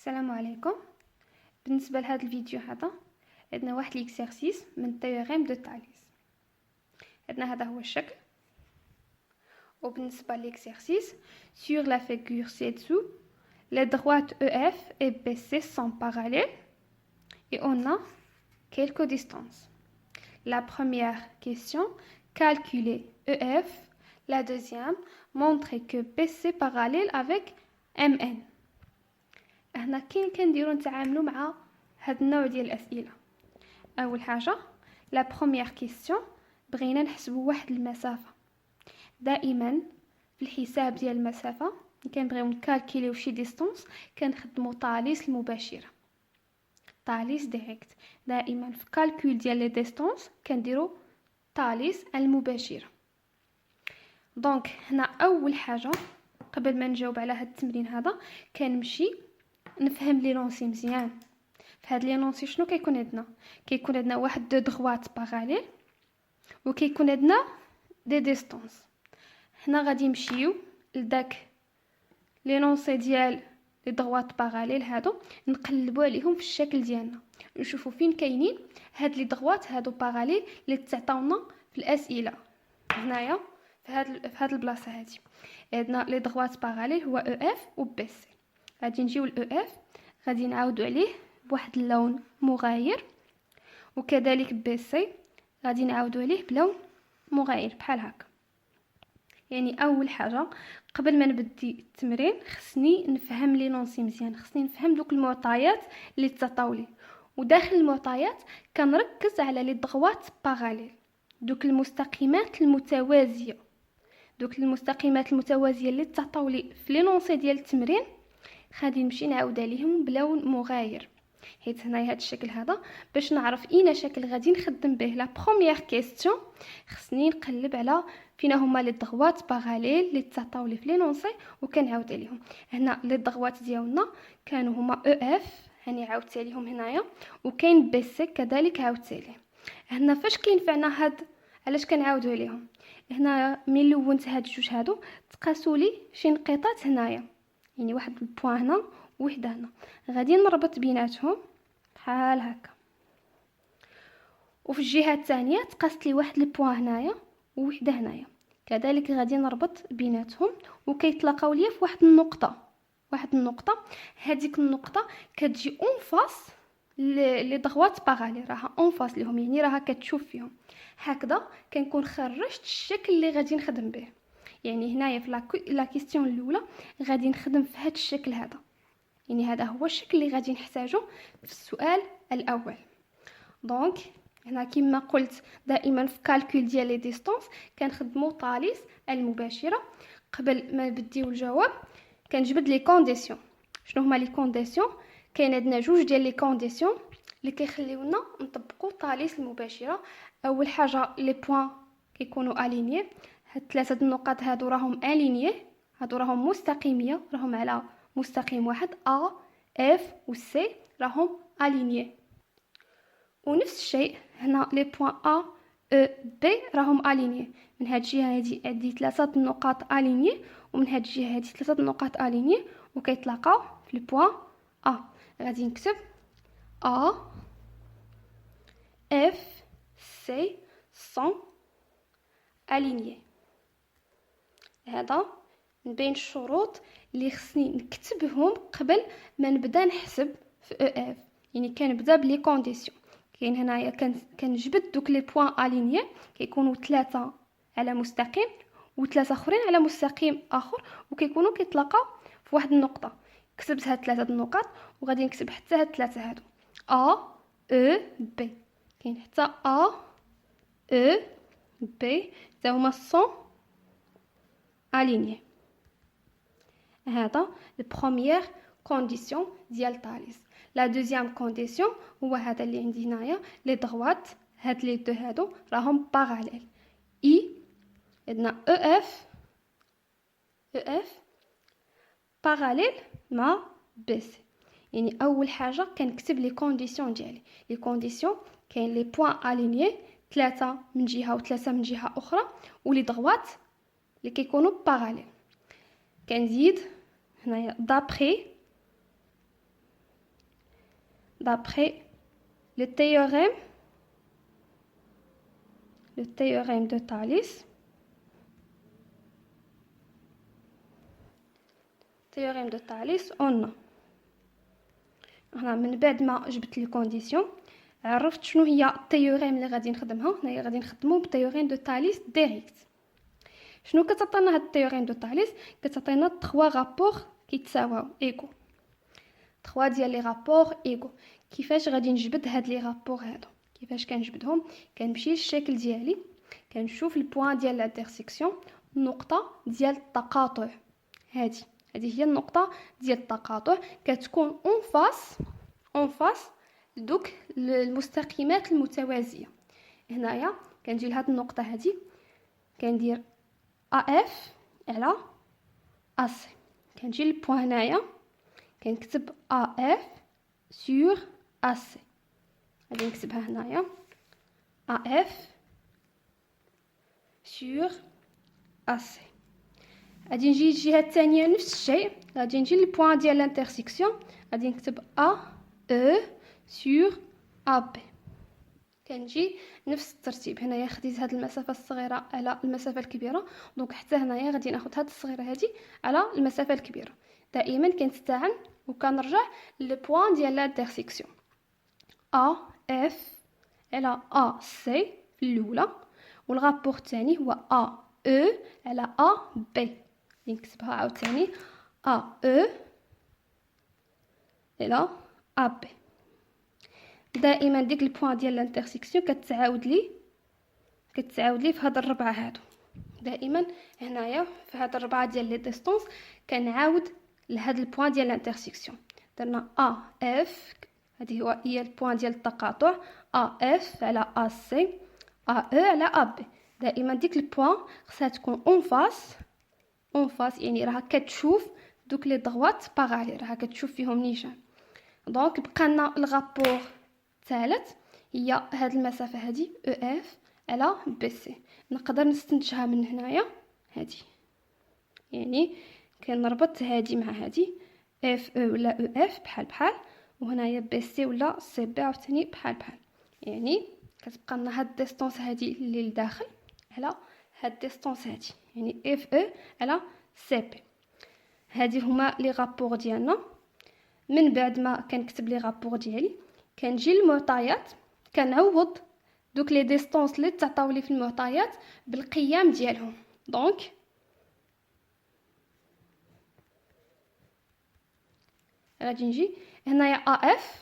السلام عليكم. بالنسبه لهذا الفيديو هذا عندنا واحد ليكسيرسيس من تيوريم دو تاليس. عندنا هذا هو الشكل، وبالنسبه لليكسيرسيس sur la figure ci-dessous les droites EF et BC sont parallèles et on a quelques distances. La première question, calculer EF. La deuxième, montrer que BC parallèle avec MN. هنا كنديرو نتعاملوا مع هاد النوع ديال الاسئله. اول حاجه لا بروميير كيسيون، بغينا نحسبوا واحد المسافه. دائما في الحساب ديال المسافه كنبغيو نكالكوليو شي ديستانس كنخدموا طاليس المباشره، طاليس ديريكت. دائما في كالكول ديال لي ديستانس كنديروا طاليس المباشره. دونك هنا اول حاجه قبل ما نجاوب على هاد التمرين هذا كنمشي نفهم لي لونسي مزيان. في هاد لي لونسي شنو كيكون عندنا؟ كيكون عندنا واحد دو دغوات باراليل وكيكون عندنا دي ديستانس. هنا غادي نمشيو لداك لي لونسي ديال لي دغوات باراليل هادو، نقلبوا عليهم في الشكل ديالنا، نشوفوا فين كاينين هاد لي دغوات هادو باراليل اللي تعطاونا في الاسئله. هنايا في هاد البلاصه هادي عندنا لي دغوات باراليل هو او اف و بي سي. غادي نجيو ل او اف، غادي نعاودوا عليه بواحد اللون مغاير، وكذلك بي سي غادي نعاودوا عليه بلون مغاير بحال هكا. يعني اول حاجه قبل ما نبدي التمرين خصني نفهم لي نونسي مزيان، خصني نفهم دوك المعطيات اللي تعطاو لي، وداخل المعطيات كنركز على لي دغوات باراليل، دوك المستقيمات المتوازيه. دوك المستقيمات المتوازيه اللي تعطاو لي في لي نونسي ديال التمرين غادي نمشي نعاود عليهم بلون مغاير، حيت هنايا هذا الشكل هذا باش نعرف اين شكل غادي نخدم به لا بروميير كيسيون. خصني نقلب على فين هما لي دغوات باراليل اللي تعطاو لي في لي نونسي وكنعاود عليهم. هنا لي دغوات ديالنا كانوا هما او اف، هاني عاودت عليهم هنايا، وكاين بي سي كذلك عاودت عليه. هنا فاش كينفعنا هاد علاش كنعاودوا عليهم؟ هنا ملي لونت هاد جوج هادو تقاسوا لي شي انقطاعات هنايا، يعني واحد البوان هنا وحده هنا، غادي نربط بيناتهم بحال هكا. وفي الجهه الثانيه تقاست لي واحد البوان هنايا وحده هنايا، كذلك غادي نربط بيناتهم وكيتلاقاو ليا في واحد النقطه. هذيك النقطه كتجي اون فاس لي دغوات باراليل، راها اون فاس ليهم، يعني راها كتشوف فيهم. هكذا كنكون خرجت الشكل اللي غادي نخدم به. يعني هنايا في لا كيسيون الاولى غادي نخدم في هذا الشكل هذا، يعني هذا هو الشكل اللي غادي نحتاجه في السؤال الاول. دونك هنا كما قلت دائما في كالكول ديال لي ديستانس كنخدموا طاليس المباشره. قبل ما نبديو الجواب كنجبد لي كونديسيون. شنو هما لي كونديسيون؟ كاين عندنا جوج ديال لي كونديسيون اللي كيخليونا نطبقوا طاليس المباشره. اول حاجه لي بوين كيكونوا الينيي، هاد ثلاثه النقاط هادو راهم الينيي، هادو راهم مستقيميه، راهم على مستقيم واحد ا اف و سي راهم الينيي. ونفس الشيء هنا لي بوين ا او بي راهم الينيي. من هاد الجهه هادي عندي ثلاثه النقاط الينيي، ومن هاد الجهه هادي ثلاثه النقاط الينيي وكيتلاقاو في البوين ا. غادي نكتب ا اف سي سون الينيي. هذا من بين الشروط اللي خصني نكتبهم قبل ما نبدا نحسب في او اف. يعني كنبدا بلي كونديسيون. كاين هنايا كنجبد دوك لي بوين الينيي كيكونوا ثلاثه على مستقيم وثلاثه اخرين على مستقيم اخر، وكيكونوا كيتلاقاو في واحد النقطه. كتبت هاد ثلاثه النقاط وغادي نكتب حتى هاد ثلاثه هادو ا او بي. كاين حتى ا او بي حتى هما سون aligné. هذا البروميير كونديسيون ديال طاليس. لا دوزيام كونديسيون هو هذا اللي عندي هنايا، لي دغوات هاد لي دو هادو راهم باراليل. اي عندنا او اف باراليل مع بي سي. يعني اول حاجه كنكتب لي كونديسيون ديالي. لي كونديسيون كاين لي بوين الينيي ثلاثه من جهه وثلاثه من جهه اخرى، ولي دغوات اللي كيكونوا باراليل. كنزيد هنايا دابري d'après le théorème de Thalès. théorème de Thalès قلنا هنا من بعد ما جبت لي كونديسيون عرفت شنو هي التيوريم اللي غادي نخدمها. هنايا غادي نخدمو بتيوريم دو تاليس ديريكت. شنو كتعطينا هاد التيوريم دو تاليس؟ كتعطينا 3 رابور كيتساواو ايكو، 3 ديال لي رابور ايكو. كيفاش غادي نجبد هاد لي رابور هادو؟ كيفاش كنجبدهم؟ كنمشي للشكل ديالي، كنشوف البوين ديال لانترسيكسيون، النقطه ديال التقاطع. هذه هي النقطه ديال التقاطع، كتكون اون فاس دوك المستقيمات المتوازيه. هنايا كنجي لهاد النقطه هذه كندير اف على اس، كنجي للبوين هنايا كنكتب اف سور اس. غادي نكتبها هنايا اف سور اس. غادي نجي الجهه الثانيه نفس الشيء، غادي نجي للبوين ديال لانترسيكسيون، غادي نكتب ا او سور ا بي. كنجي نفس الترتيب. هنايا خديت هاد المسافه الصغيره على المسافه الكبيره، دونك حتى هنايا غادي ناخذ هاد الصغيره هادي على المسافه الكبيره. دائما كنستعن وكنرجع للبوين ديال لانترسيكسيون ا اف على ا سي في الاولى، والغابور الثاني هو ا او على ا بي. نكتبها عاوتاني ا او على ا بي. دائما ديك البوين ديال لانترسيكسيون كتعاود لي في هاد الربعه هادو. دائما هنايا في هاد الربعه ديال لي ديستونس كنعاود لهاد البوين ديال لانترسيكسيون. درنا ا اف، هذه هي البوين ديال التقاطع، ا اف على ا سي، ا او على ا بي. دائما ديك البوين خصها تكون اون فاس، يعني راها كتشوف دوك لي دغوات باراليل، راها كتشوف فيهم نيشان. دونك بقى لنا الغابور الثالث هي هاد المسافه هذه او اف على بي سي. نقدر نستنتجها من هنايا هذه، يعني كنربط هذه مع هذه، اف او ولا او اف بحال وهنايا بي سي ولا سي بي عاوتاني بحال يعني كتبقى لنا هاد ديستونس هذه اللي لداخل على هاد ديستونس هذه، يعني اف او على سي بي. هذه هما لي رابور ديالنا. من بعد ما كنكتب لي رابور ديالي كنجي للمعطيات، كنعوض دوك لي ديستونس اللي تعطاو لي في المعطيات بالقيم ديالهم. دونك غادي نجي هنايا ا اف،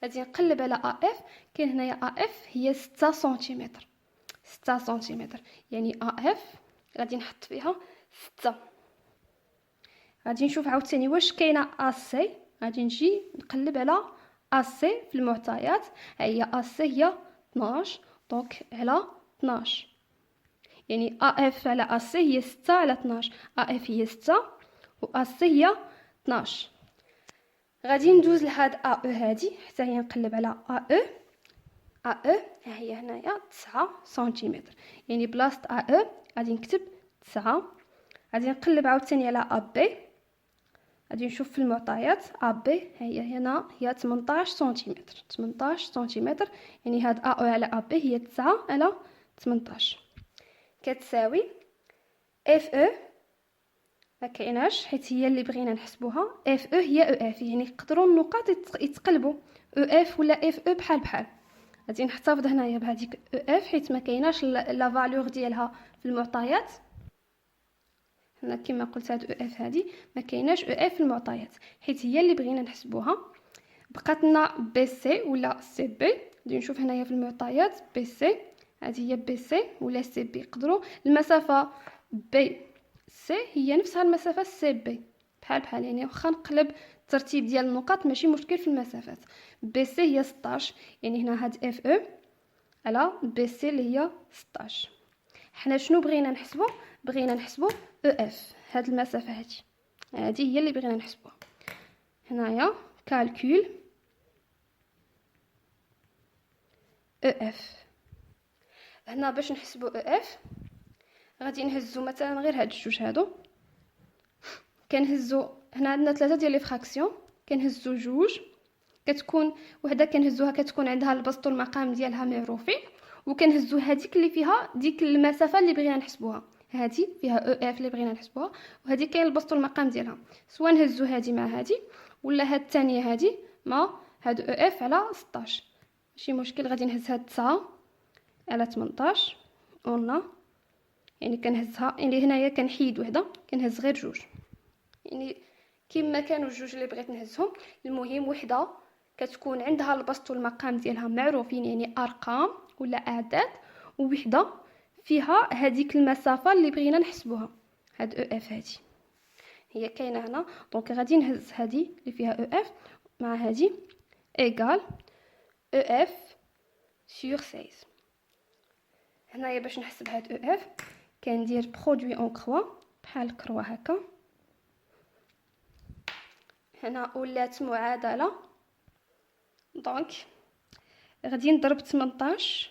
غادي نقلب على ا اف. كاين هنايا ا اف هي 6 سنتيمتر، 6 سنتيمتر، يعني ا اف غادي نحط فيها 6. غادي نشوف عاوتاني واش كاينه ا سي، غادي نجي نقلب على ا سي في المعطيات. هي ا سي هي 12، دونك على 12، يعني ا اف على ا سي هي 6 على 12. ا اف هي 6 و ا سي هي 12. غادي ندوز لهاد ا او هادي حتى هي نقلب على ا او. ا او ها هي هنايا 9 سنتيمتر، يعني بلاصه ا او غادي نكتب 9. غادي نقلب عاوتاني على ا بي، غادي نشوف في المعطيات ا بي هي هنا هي 18 سنتيمتر، 18 سنتيمتر، يعني هاد ا او على ا بي هي 9 على 18 كتساوي اف او. ما كايناش حيت هي اللي بغينا نحسبوها. اف او هي او اف، يعني يقدروا النقاط يتقلبوا او اف ولا اف او بحال. غادي نحتفظ هنايا بهذيك او اف حيت ما كايناش لا فالور ديالها في المعطيات. هنا كما قلت هاد او اف هذه ما كايناش او اف في المعطيات حيت هي اللي بغينا نحسبوها. بقات لنا بي سي ولا سي بي. غادي نشوف هنايا في المعطيات بي سي، هذه هي بي سي ولا سي بي. يقدروا المسافه بي سي هي نفسها المسافه سي بي بحال، يعني واخا نقلب الترتيب ديال النقاط ماشي مشكل في المسافات. بي سي هي 16، يعني هنا هاد اف او على بي سي اللي هي 16. حنا شنو بغينا نحسبو؟ بغينا نحسبو او اف، هاد المسافه هذه هي اللي بغينا نحسبوها. هنايا كالكول او اف. هنا باش نحسبو او اف غادي نهزو مثلا غير هاد الجوج هادو، كنهزو هنا عندنا 3 ديال لي فراكسيون، كنهزو جوج كتكون وحده كنهزوها كتكون عندها البسط والمقام ديالها معروفين، وكنهزو هذيك اللي فيها ديك المسافه اللي بغينا نحسبوها. هذه فيها او اف اللي بغينا نحسبوها، وهذه كاين البسط والمقام ديالها. سواء نهزو هذه مع هذه، ولا هاد الثانيه هذه مع هاد او اف على 16. ماشي مشكل، غادي نهز هاد 9 على 18 قلنا، يعني كنهزها، يعني هنايا كنحيد وحده كنهز غير جوج، يعني كما كانوا الجوج اللي بغيت نهزهم. المهم وحده كتكون عندها البسط والمقام ديالها معروفين، يعني ارقام ولا اعداد، ووحده فيها هذيك المسافه اللي بغينا نحسبوها. هاد او اف هذه هي كاينه هنا، دونك غادي نهز هذه اللي فيها او اف مع هذه ايغال او اف سور 16. هنايا باش نحسب هاد او اف كندير برودوي اون كروا بحال الكروا هكا. هنا ولات معادله، دونك غادي نضرب 18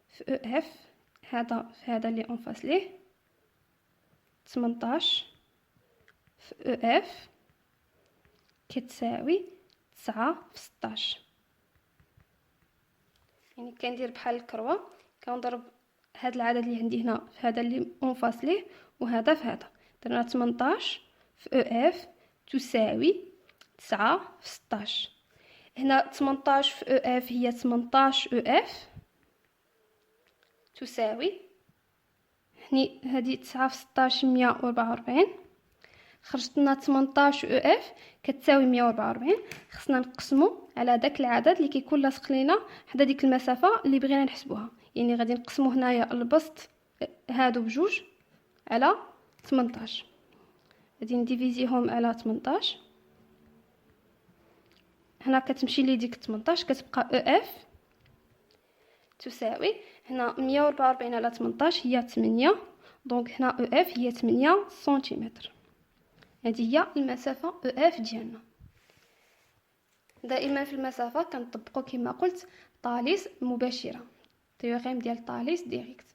في او اف، هذا في هذا اللي اون فاس ليه، 18 في او اف كتساوي 9 في 16. يعني كندير بحال الكروا، كنضرب هاد العدد اللي عندي هنا في هذا اللي اون فاس ليه، وهذا في هذا. درنا 18 في او اف تساوي 9 في 16. هنا 18 في او اف هي 18 او اف تساوي، هني هذه 9 في 16 144، خرجت لنا 18 او اف كتساوي 144. خصنا نقسمو على داك العدد اللي كيكون لاصق لينا حدا ديك المسافه اللي بغينا نحسبوها. يعني غادي نقسمو هنايا البسط هادو بجوج على 18، غادي نديفيزيهم على 18. هنا كتمشي لي ديك 18 كتبقى او اف تساوي، هنا 144 على 18 هي 8، دونك هنا او اف هي 8 سنتيمتر. هذه هي المسافه او اف ديالنا. دائما في المسافه كنطبقوا كما قلت طاليس مباشره، تيوريم ديال طاليس ديريكت.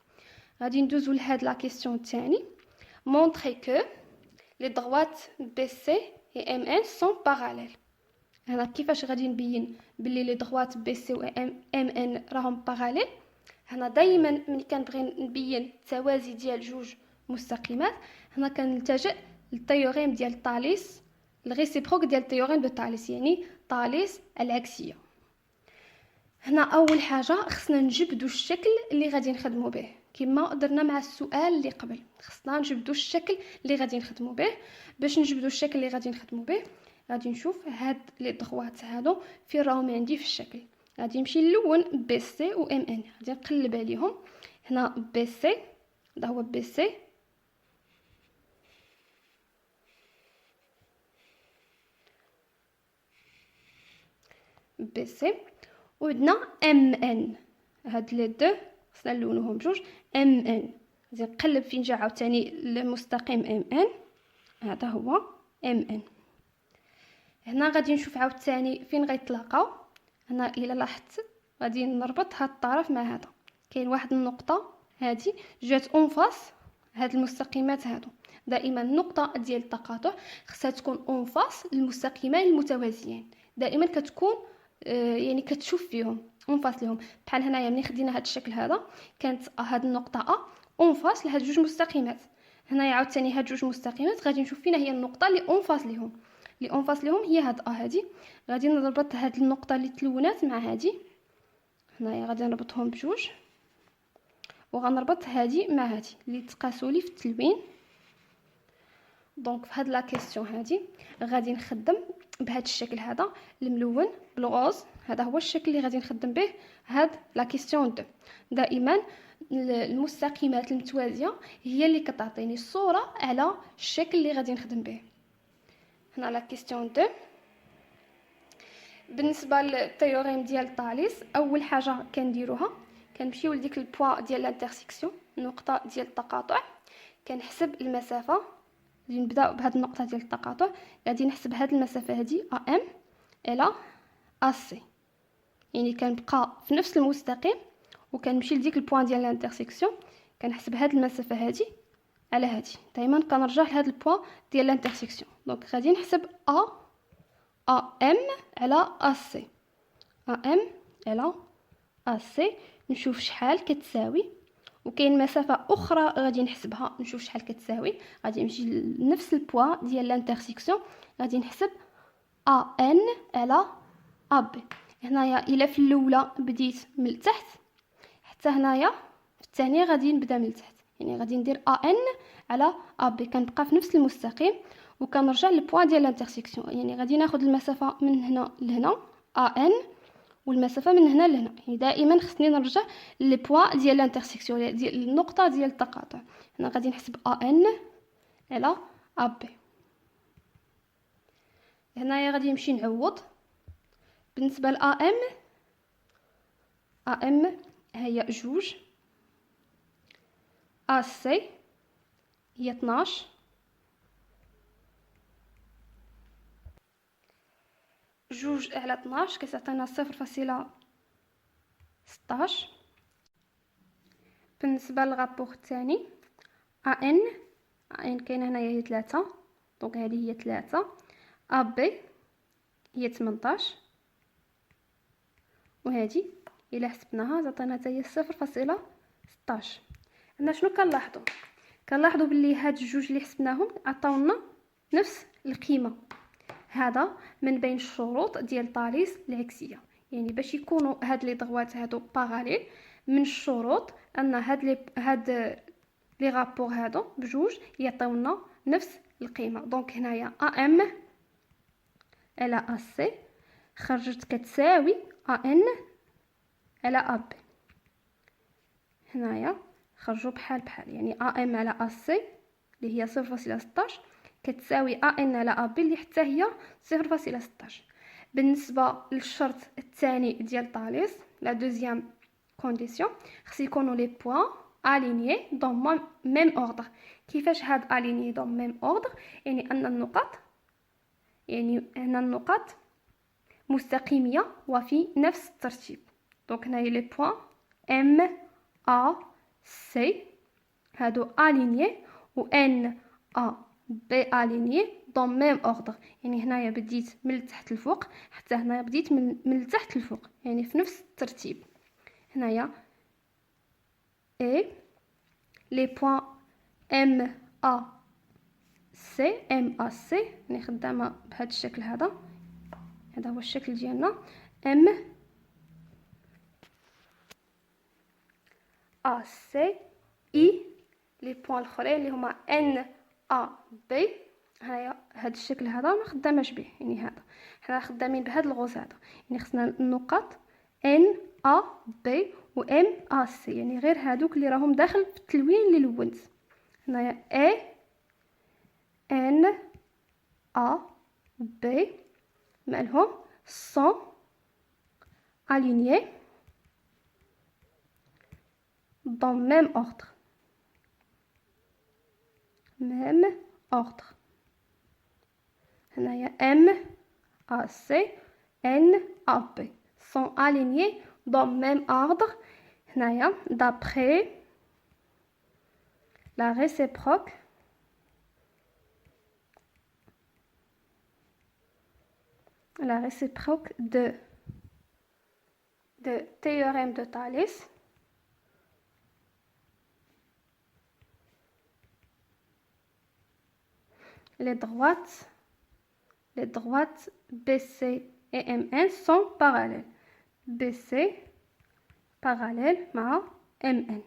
غادي ندوزو لهاد لا كيسيون الثاني، مونطري كو لي droites BC et MN sont parallèles. هنا كيفاش غادي نبين بلي لي droites BC و MN راهم باراليل. هنا دائما ملي كنبغي نبين التوازي ديال جوج مستقيمات، هنا كنلتجئ للتيوريم ديال طاليس، الريسيبروك ديال التيوريم دو طاليس، يعني طاليس العكسيه. هنا اول حاجه خصنا نجبدوا الشكل اللي غادي نخدموا به، كما درنا مع السؤال اللي قبل. خصنا نجبدوا الشكل اللي غادي نخدموا به. باش نجبدوا الشكل اللي غادي نخدموا به غادي نشوف هاد لي ضغوات هادو فين راهم عندي في الشكل. غادي نمشي نلون بي سي و ام ان، غادي نقلب عليهم. هنا بي سي، هذا هو بي سي، بي سي، وعندنا ام ان. هاد لي دو خصنا نلونوهم بجوج. ام ان غادي نقلب فين جا عاوتاني المستقيم ام ان، هذا هو ام ان. هنا غادي نشوف عاوتاني فين غيتلاقاو. هنا الا لاحظت غادي نربط هاد الطرف مع هذا، كاين واحد النقطه هذه جات اون فاس هاد المستقيمات هادو. دائما النقطه ديال التقاطع خصها تكون اون فاس المستقيمين المتوازيين، دائما كتكون يعني كتشوف فيهم اون فاس لهم. بحال هنايا ملي خدينا هاد الشكل هذا كانت هاد النقطه ا اون فاس لهاد جوج مستقيمات. هنايا عاوتاني هاد جوج مستقيمات غادي نشوف فينا هي النقطه اللي اون فاس لهم. اللي اون فاس لهم هي هاد هادي. غادي نربط هاد النقطه اللي تلونات مع هادي، هنايا غادي نربطهم بجوج، وغنربط هادي مع هادي اللي تقاسوا لي في التلوين. دونك في هاد لا كيسيون هادي غادي نخدم بهذا الشكل هذا الملون بالغوز. هذا هو الشكل اللي غادي نخدم به هاد لا كيسيون 2. دائما المستقيمات المتوازيه هي اللي كتعطيني الصوره على الشكل اللي غادي نخدم به. هنا لا كيسيون 2 بالنسبه للتيوريم ديال طاليس، اول حاجه كنديروها كنمشيو لديك البوا ديال الانترسيكسيون، النقطه ديال التقاطع، كنحسب المسافه. غادي نبداو بهاد النقطه ديال التقاطع، غادي نحسب هاد المسافه هادي ام الى سي، يعني كنبقى في نفس المستقيم وكنمشي لديك البوان ديال الانترسيكسيون، كنحسب هاد المسافه هادي على هادي. دائما كنرجع لهاد البوان ديال الانترسيكسيون. دونك غادي نحسب ام على سي. AM على AC. نشوف شحال كتساوي، وكاين مسافه اخرى غادي نحسبها نشوف شحال كتساوي. غادي نمشي لنفس البوا ديال لانترسيكسيون، غادي نحسب AN على AB. هنايا الا في الاولى بديت من التحت حتى هنايا في الثانيه غادي نبدا من التحت، يعني غادي ندير AN على AB، كنبقى في نفس المستقيم وكنرجع للبوا ديال لانترسيكسيون. يعني غادي ناخذ المسافه من هنا لهنا AN، والمسافه من هنا لهنا. يعني دائما خصني نرجع لي بوا ديال لانترسيكسيون، ديال النقطه ديال التقاطع. هنا غادي نحسب AN على AB. هنايا غادي نمشي نعوض. بالنسبه ل AM هي 2، AC هي 12، جوج على 12 كتعطينا 0.16. بالنسبه للغابور الثاني AN كاينه هنايا هي 3، دونك هذه هي 3. AB هي 18، وهذه الا حسبناها تعطينا حتى هي 0.16. هنا شنو كنلاحظوا باللي هاد الجوج اللي حسبناهم عطاونا نفس القيمه. هذا من بين الشروط ديال طاليس العكسيه، يعني باش يكونوا هاد لي ضغوات هادو باراليل، من الشروط ان هاد لي رابور هادو بجوج يعطيونا نفس القيمه. دونك هنايا AM على AC خرجت كتساوي AN على AB. هنايا خرجوا بحال بحال، يعني AM على AC اللي هي 0.16 كتساوي AN على AB اللي حتى هي 0.16. بالنسبه للشرط الثاني ديال طاليس، لا دوزيام كونديسيون، خص يكونوا لي بوين الينيي دون ميم اوردر. كيفاش هاد الينيي دون ميم اوردر؟ يعني ان النقط، يعني هنا النقط مستقيميه وفي نفس الترتيب. دونك هنايا لي بوين M A C هادو الينيي، و N A B الينيي دون ميم اوردر. يعني هنايا بديت من التحت للفوق حتى هنايا بديت من التحت للفوق، يعني في نفس الترتيب. هنايا اي لي بوين M A C M A C يعني خدامه بهذا الشكل. هذا هو الشكل ديالنا M A C I لي بوين الاخرين اللي هما N A B. هنايا هذا الشكل هذا ما خداماش به، يعني هذا حنا خدامين بهذا الغوص هذا. يعني خصنا النقط N A B و M A C، يعني غير هادوك اللي راهم داخل في التلوين اللي لونت. هنايا A N A B مالهم sont alignés dans même ordre. هنايا M A C N A B sont alignés dans même ordre. هنايا d'après la réciproque de théorème de Thalès. Les droites BC et MN sont parallèles. BC parallèle مع MN.